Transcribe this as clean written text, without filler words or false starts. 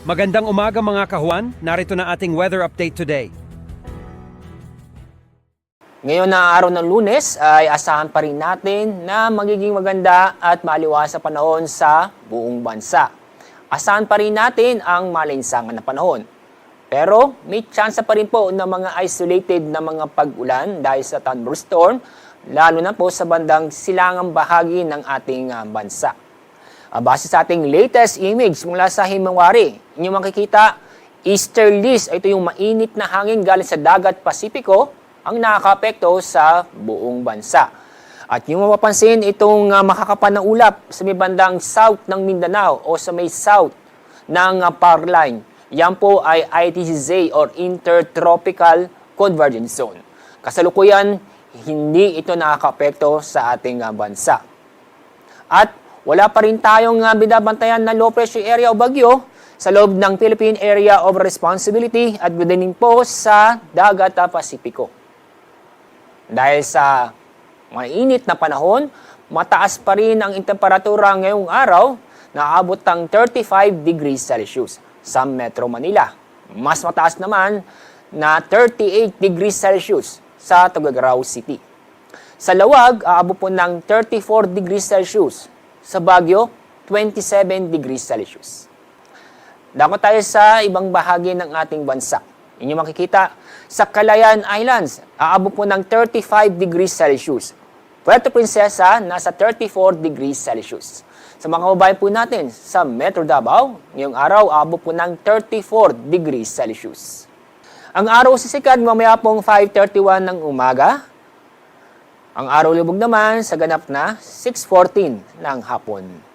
Magandang umaga mga kahuan, narito na ating weather update today. Ngayon na araw ng Lunes ay asahan pa rin natin na magiging maganda at maliwas sa panahon sa buong bansa. Asahan pa rin natin ang malinsangan na panahon. Pero may tsansa pa rin po ng mga isolated na mga pag-ulan dahil sa thunderstorm, lalo na po sa bandang silangang bahagi ng ating bansa. Base sa ating latest image mula sa Himawari, inyong makikita, easterlies, ito yung mainit na hangin galing sa dagat Pasipiko ang nakakaapekto sa buong bansa. At yung mapapansin, itong makakapan na ulap sa may bandang south ng Mindanao o sa may south ng Parline, yan po ay ITCZ or Intertropical Convergence Zone. Kasalukuyan, hindi ito nakakaapekto sa ating bansa. At wala pa rin tayong binabantayan na low pressure area o bagyo sa loob ng Philippine Area of Responsibility at din po sa Dagat Pasipiko. Dahil sa mainit na panahon, mataas pa rin ang temperatura ngayong araw na aabot ng 35 degrees Celsius sa Metro Manila. Mas mataas naman na 38 degrees Celsius sa Tuguegarao City. Sa Lawag, aabot po ng 34 degrees Celsius. Sa Baguio, 27 degrees Celsius. Dako tayo sa ibang bahagi ng ating bansa. Inyo makikita, sa Calayan Islands, aabot po ng 35 degrees Celsius. Puerto Princesa, nasa 34 degrees Celsius. Sa mga kababayan po natin, sa Metro Davao, ngayong araw, aabot po ng 34 degrees Celsius. Ang araw sisikat mamaya pong 5:31 ng umaga. Ang araw libog naman sa ganap na 6:14 ng hapon.